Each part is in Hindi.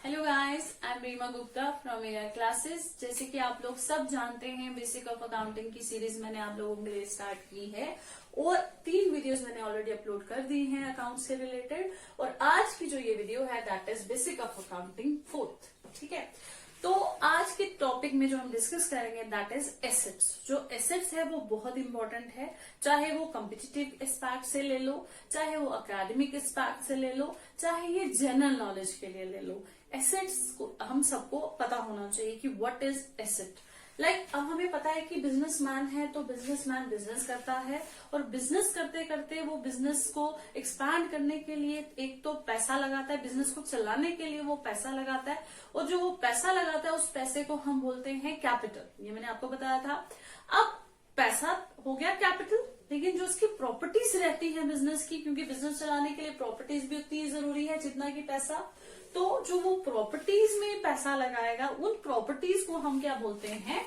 Hello guys, I am Reema Gupta from air classes. जैसे कि आप लोग सब जानते हैं, बेसिक ऑफ अकाउंटिंग की सीरीज मैंने आप लोगों के लिए स्टार्ट की है और 3 वीडियोस मैंने ऑलरेडी अपलोड कर दी हैं अकाउंट से रिलेटेड। और आज की जो ये वीडियो है that is basic of accounting 4th। ठीक है, तो आज के टॉपिक में जो हम डिस्कस करेंगे दैट इज एसेट्स। जो एसेट्स है वो बहुत इंपॉर्टेंट है, चाहे वो कॉम्पिटिटिव एस्पेक्ट से ले लो, चाहे वो अकेडमिक एस्पेक्ट से ले लो, चाहे ये जनरल नॉलेज के लिए ले लो। एसेट्स को हम सबको पता होना चाहिए कि व्हाट इज एसेट। लाइक अब हमें पता है कि बिजनेसमैन है तो बिजनेसमैन बिजनेस करता है और बिजनेस करते करते वो बिजनेस को एक्सपैंड करने के लिए एक तो पैसा लगाता है, बिजनेस को चलाने के लिए वो पैसा लगाता है और जो वो पैसा लगाता है उस पैसे को हम बोलते हैं कैपिटल। ये मैंने आपको बताया था। अब पैसा हो गया कैपिटल, लेकिन जो उसकी प्रॉपर्टीज रहती है बिजनेस की, क्योंकि बिजनेस चलाने के लिए प्रॉपर्टीज भी उतनी ही जरूरी है जितना कि पैसा, तो जो वो प्रॉपर्टीज में पैसा लगाएगा उन प्रॉपर्टीज को हम क्या बोलते हैं,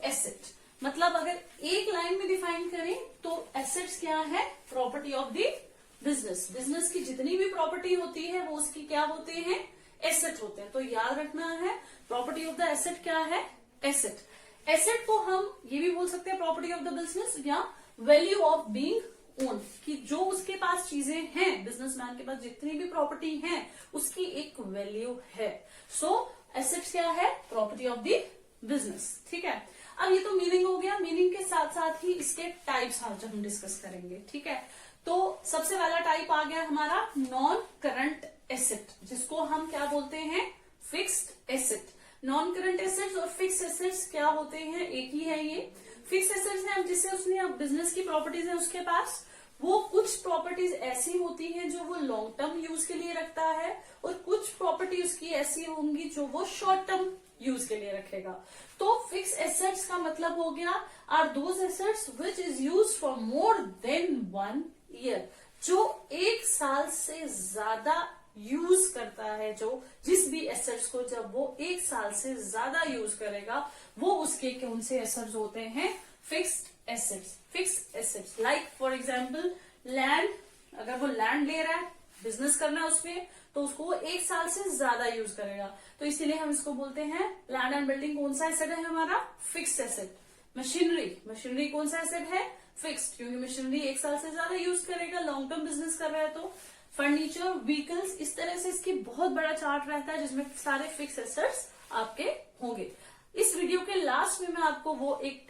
एसेट। मतलब अगर एक लाइन में डिफाइन करें तो एसेट्स क्या है, property of the business. Business की जितनी भी प्रॉपर्टी होती है वो उसकी क्या होते हैं, एसेट होते हैं। तो याद रखना है प्रॉपर्टी ऑफ द एसेट क्या है, एसेट। एसेट को हम ये भी बोल सकते हैं प्रॉपर्टी ऑफ द बिजनेस या वैल्यू ऑफ बीइंग ओन, कि जो उसके पास चीजें हैं, बिजनेसमैन के पास जितनी भी प्रॉपर्टी है उसकी एक वैल्यू है। सो एसेट्स क्या है, प्रॉपर्टी ऑफ द बिजनेस। ठीक है, अब ये तो मीनिंग हो गया। मीनिंग के साथ साथ ही इसके टाइप्स आज हम डिस्कस करेंगे। ठीक है, तो सबसे पहला टाइप आ गया हमारा नॉन करंट एसेट, जिसको हम क्या बोलते हैं, fixed asset. Non current assets और फिक्स एसेट्स क्या होते हैं, एक ही है ये। फिक्स एसेट्स है जिससे उसने अब बिजनेस की प्रॉपर्टीज है उसके पास, वो कुछ प्रॉपर्टीज ऐसी होती हैं जो वो लॉन्ग टर्म यूज के लिए रखता है और कुछ प्रॉपर्टी उसकी ऐसी होंगी जो वो शॉर्ट टर्म यूज के लिए रखेगा। तो फिक्स एसेट्स का मतलब हो गया are those assets which is use for more than 1 year, जो 1 साल से ज्यादा यूज करता है। जो जिस भी एसेट्स को जब वो 1 साल से ज्यादा यूज करेगा वो उसके कौन से एसेट्स होते हैं, fixed assets. Fixed assets like for example land, अगर वो लैंड ले रहा है, बिजनेस करना है उसमें, तो उसको वो 1 साल से ज्यादा यूज करेगा, तो इसीलिए हम इसको बोलते हैं लैंड एंड बिल्डिंग। कौन सा एसेट है हमारा, फिक्स्ड एसेट। मशीनरी, मशीनरी कौन सा एसेट है, फिक्स्ड, क्योंकि मशीनरी 1 साल से ज्यादा यूज करेगा, लॉन्ग टर्म बिजनेस कर रहा है। तो फर्नीचर, व्हीकल्स, इस तरह से इसकी बहुत बड़ा चार्ट रहता है जिसमें सारे फिक्स एसेट्स आपके होंगे। इस वीडियो के लास्ट में मैं आपको वो एक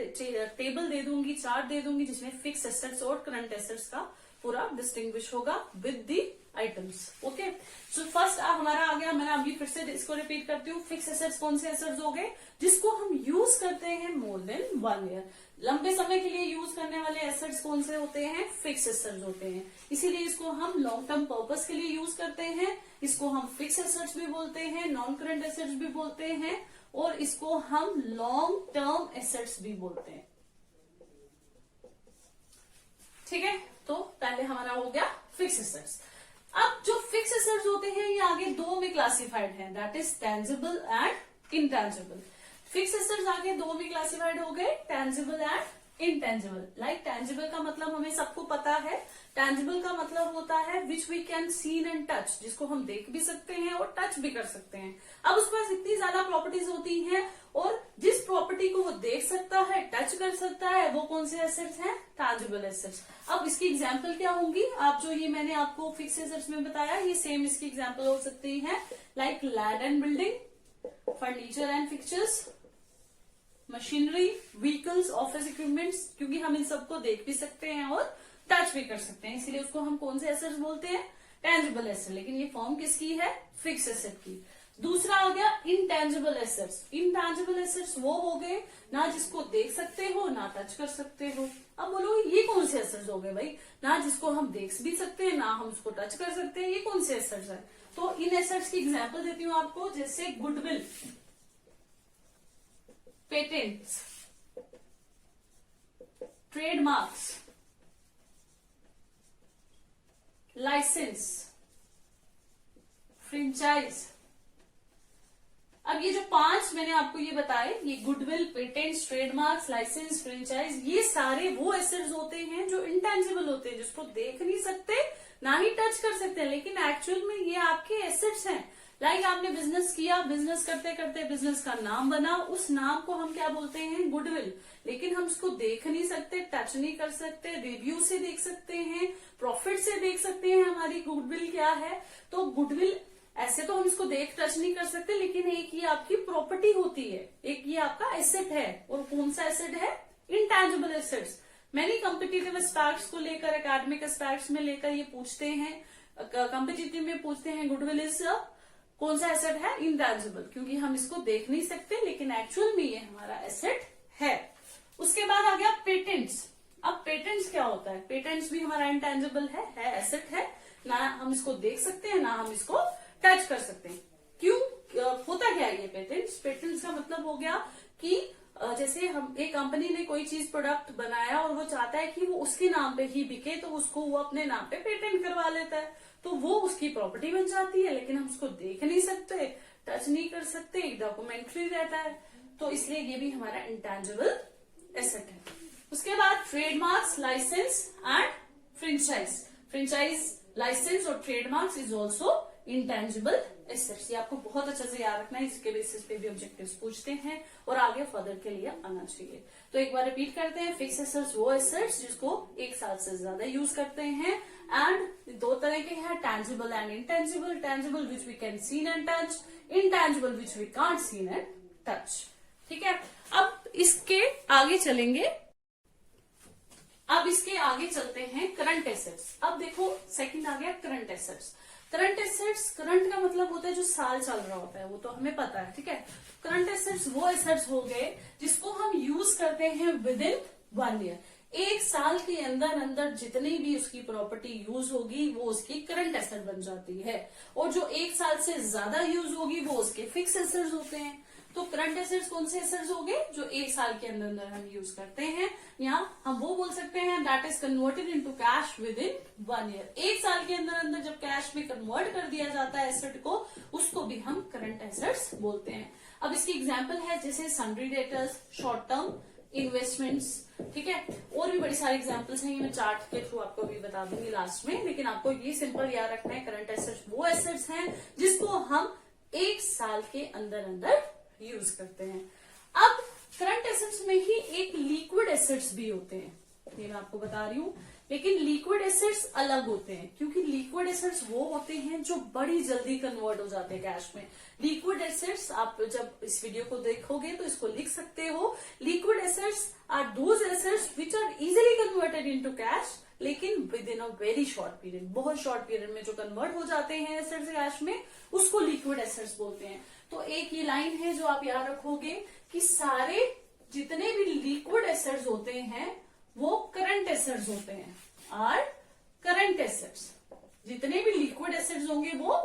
टेबल दे दूंगी, चार्ट दे दूंगी, जिसमें फिक्स एसेट्स और करंट एसेट्स का पूरा डिस्टिंग्विश होगा with the items. Okay, so first हमारा आ गया, मैंने अभी फिर से इसको रिपीट करती हूँ। फिक्स एसेट्स कौन से एसेट्स हो गए, जिसको हम यूज करते हैं मोर देन 1 ईयर, लंबे समय के लिए यूज करने वाले एसेट्स कौन से होते हैं, फिक्स एसेट्स होते हैं। इसीलिए इसको हम लॉन्ग टर्म पर्पस के लिए यूज करते हैं। इसको हम फिक्स एसेट्स भी बोलते हैं, नॉन करंट एसेट्स भी बोलते हैं और इसको हम लॉन्ग टर्म एसेट्स भी बोलते हैं। ठीक है, तो पहले हमारा हो गया फिक्स एसेट्स। अब जो फिक्स एसेट्स होते हैं ये आगे 2 में क्लासिफाइड हैं, that is tangible and intangible. Fix assets आगे 2 में क्लासिफाइड हो गए, tangible and intangible. Like tangible का मतलब हमें सबको पता है, टेंजिबल का मतलब होता है which we can seen and touch, जिसको हम देख भी सकते हैं और टच भी कर सकते हैं। अब उसके पास इतनी ज्यादा प्रॉपर्टीज होती हैं और जिस प्रॉपर्टी को वो देख सकता है, टच कर सकता है, वो कौन से एसेट्स हैं, टेंजिबल एसेट्स। अब इसकी एग्जांपल क्या होंगी, आप जो ये मैंने आपको फिक्स एसेट्स में बताया ये सेम इसकी एग्जांपल हो सकती है, like land and building, furniture and fixtures, machinery, vehicles, office equipments, क्योंकि हम इन सबको देख भी सकते हैं और टच भी कर सकते हैं, इसीलिए उसको हम कौन से एसेट्स बोलते हैं, टेंजिबल एसेट। लेकिन ये फॉर्म किसकी है, फिक्स एसेट की। दूसरा आ गया इनटेंजिबल एसेट्स। इनटेंजिबल एसेट्स वो हो गए ना जिसको देख सकते हो ना टच कर सकते हो। अब बोलो ये कौन से एसेट्स हो गए भाई, ना जिसको हम देख भी सकते हैं ना हम उसको टच कर सकते हैं, ये कौन से एसेट्स है। तो इन एसेट्स की एग्जाम्पल देती हूँ आपको, जैसे goodwill, patents, trademarks, licence, franchise. अब ये जो 5 मैंने आपको ये बताए, ये goodwill, patents, trademarks, licence, franchise, ये सारे वो एसेट्स होते हैं जो इंटेंजिबल होते हैं, जिसको देख नहीं सकते ना ही टच कर सकते हैं, लेकिन एक्चुअल में ये आपके एसेट्स हैं। लाइक आपने बिजनेस किया, बिजनेस करते करते बिजनेस का नाम बना, उस नाम को हम क्या बोलते हैं, गुडविल। लेकिन हम उसको देख नहीं सकते, टच नहीं कर सकते, रिव्यू से देख सकते हैं, प्रॉफिट से देख सकते हैं हमारी गुडविल क्या है। तो गुडविल ऐसे तो हम इसको देख टच नहीं कर सकते, लेकिन एक ये आपकी प्रॉपर्टी होती है, एक ये आपका एसेट है। और कौन सा एसेट है, इंटैंजिबल एसेट्स। मैंने कॉम्पिटिटिव एस्पेक्ट्स को लेकर, एकेडमिक एस्पेक्ट्स में लेकर ये पूछते हैं, कॉम्पिटिटिव में पूछते हैं गुडविल इज कौन सा एसेट है, इंटैंजिबल, क्योंकि हम इसको देख नहीं सकते, लेकिन एक्चुअल में ये हमारा एसेट है। उसके बाद आ गया पेटेंट्स। अब पेटेंट्स क्या होता है, पेटेंट्स भी हमारा इंटैंजिबल है, एसेट है, ना हम इसको देख सकते हैं ना हम इसको टच कर सकते हैं। क्यों, होता क्या है ये पेटेंट्स? पेटेंट्स का मतलब हो गया कि जैसे हम एक कंपनी ने कोई चीज प्रोडक्ट बनाया और वो चाहता है कि वो उसके नाम पे ही बिके, तो उसको वो अपने नाम पे पेटेंट करवा लेता है, तो वो उसकी प्रॉपर्टी बन जाती है, लेकिन हम उसको देख नहीं सकते, टच नहीं कर सकते, एक डॉक्यूमेंट्री रहता है, तो इसलिए ये भी हमारा इंटैंजिबल एसेट है। उसके बाद trademarks, licence and franchise. Franchise, licence और trademarks is also intangible assets. ये आपको बहुत अच्छे से याद रखना है, इसके बेसिस पे भी ऑब्जेक्टिव्स पूछते हैं और आगे फर्दर के लिए आना चाहिए। तो एक बार रिपीट करते हैं, फिक्स एसेट्स वो एसेट्स जिसको एक साल से ज्यादा यूज करते हैं, एंड दो तरह के हैं, tangible and intangible. Tangible which we can seen and touch, intangible which we can't seen and touch. ठीक है, अब इसके आगे चलेंगे, अब इसके आगे चलते हैं करंट एसेट्स। अब देखो सेकंड आ गया current assets. Current assets, current का मतलब होता है जो साल चल रहा होता है, वो तो हमें पता है, ठीक है। करंट एसेट्स वो एसेट्स हो गए जिसको हम यूज करते हैं विद इन 1 ईयर। एक साल के अंदर अंदर जितनी भी उसकी प्रॉपर्टी यूज होगी वो उसकी करंट एसेट बन जाती है, और जो एक साल से ज्यादा यूज होगी वो उसके फिक्स एसेट्स होते हैं। तो करंट एसेट्स कौन से एसेट्स हो गए, जो एक साल के अंदर अंदर हम यूज करते हैं, या हम वो बोल सकते हैं that is converted into cash with in 1 year. एक साल के अंदर अंदर जब कैश में कन्वर्ट कर दिया जाता है एसेट को, उसको भी हम करंट एसेट्स बोलते हैं। अब इसकी एग्जाम्पल है जैसे sundry debtors, short term investments, ठीक है, और भी बड़ी सारी एग्जांपल्स हैं, ये मैं चार्ट के थ्रू आपको भी बता दूंगी लास्ट में, लेकिन आपको ये सिंपल याद रखना है, करंट एसेट्स वो एसेट्स हैं जिसको हम एक साल के अंदर अंदर यूज करते हैं। अब करंट एसेट्स में ही एक लिक्विड एसेट्स भी होते हैं, ये मैं आपको बता रही हूँ, लेकिन लिक्विड एसेट्स अलग होते हैं, क्योंकि लिक्विड एसेट्स वो होते हैं जो बड़ी जल्दी कन्वर्ट हो जाते हैं कैश में। लिक्विड एसेट्स, आप जब इस वीडियो को देखोगे तो इसको लिख सकते हो, liquid assets are those assets which are easily converted into cash, लेकिन within a very short period, बहुत शॉर्ट पीरियड में जो कन्वर्ट हो जाते हैं एसेट्स कैश में, उसको लिक्विड एसेट्स बोलते हैं। तो एक ये लाइन है जो आप याद रखोगे कि सारे जितने भी लिक्विड एसेट्स होते हैं वो करंट एसेट्स होते हैं, आर करंट एसेट्स। जितने भी लिक्विड एसेट्स होंगे वो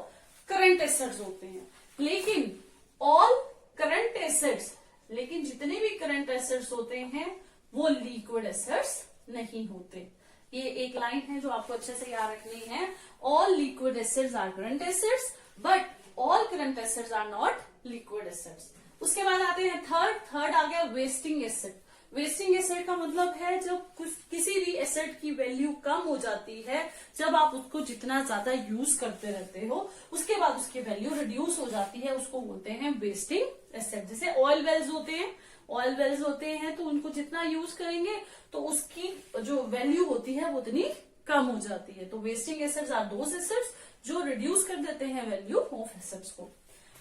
करंट एसेट्स होते हैं, लेकिन ऑल करंट एसेट्स, लेकिन जितने भी करंट एसेट्स होते हैं वो लिक्विड एसेट्स नहीं होते। ये एक लाइन है जो आपको अच्छे से याद रखनी है, all liquid assets are current assets but all current assets are not liquid assets. उसके बाद आते हैं थर्ड आ गया वेस्टिंग एसेट। वेस्टिंग एसेट का मतलब है जब किसी भी एसेट की वैल्यू कम हो जाती है, जब आप उसको जितना ज्यादा यूज करते रहते हो उसके बाद उसकी वैल्यू रिड्यूस हो जाती है, उसको बोलते हैं वेस्टिंग एसेट। जैसे ऑयल वेल्स होते हैं, ऑयल वेल्स होते हैं तो उनको जितना यूज करेंगे तो उसकी जो वैल्यू होती है वो उतनी कम हो जाती है। तो wasting assets are those assets जो रिड्यूस कर देते हैं वैल्यू ऑफ एसेट्स को।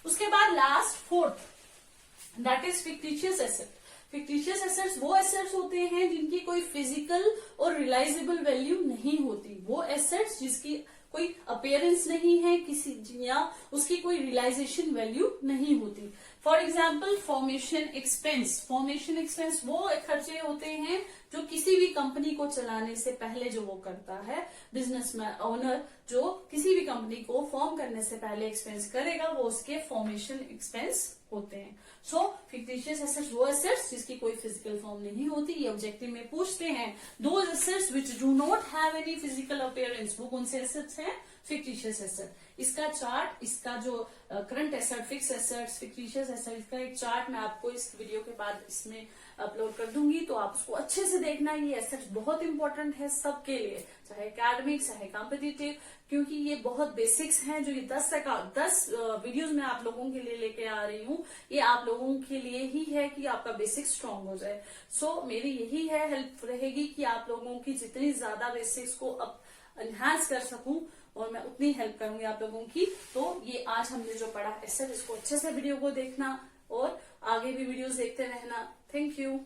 उसके बाद last fourth that is fictitious asset. Fictitious assets वो एसेट्स होते हैं जिनकी कोई फिजिकल और रियलाइजेबल वैल्यू नहीं होती, वो एसेट्स जिसकी कोई अपीयरेंस नहीं है किसी, या उसकी कोई रियलाइजेशन वैल्यू नहीं होती। For example formation expense. Formation expense वो खर्चे होते हैं जो किसी भी कंपनी को चलाने से पहले जो वो करता है, बिजनेस ओनर जो किसी भी कंपनी को फॉर्म करने से पहले एक्सपेंस करेगा, वो उसके फॉर्मेशन एक्सपेंस होते हैं। सो फिक्टिशियस एसेट्स वो एसेट्स जिसकी कोई फिजिकल फॉर्म नहीं होती, ये ऑब्जेक्टिव में पूछते हैं। Those assets which do not have any physical appearance, वो कौन से एसेट्स हैं, फिक्टिशियस एसेट। इसका चार्ट, इसका जो current asset, fix assets, fictitious asset, इसका एक चार्ट मैं आपको इस वीडियो के बाद इसमें अपलोड कर दूंगी, तो आप उसको अच्छे से देखना। ये एसेट्स बहुत इंपॉर्टेंट है सबके लिए, चाहे एकेडमिक चाहे कॉम्पिटिटिव, क्योंकि ये बहुत बेसिक्स हैं। जो ये 10 वीडियोज मैं आप लोगों के लिए लेके आ रही हूँ, ये आप लोगों के लिए ही है कि आपका बेसिक स्ट्रांग हो जाए। सो मेरी यही है हेल्प रहेगी कि आप लोगों की जितनी ज्यादा बेसिक्स को अब एनहांस कर सकूं, और मैं उतनी हेल्प करूंगी आप लोगों की। तो ये आज हमने जो पढ़ा एसेट, इसको अच्छे से वीडियो को देखना और आगे भी वीडियोस देखते रहना। Thank you.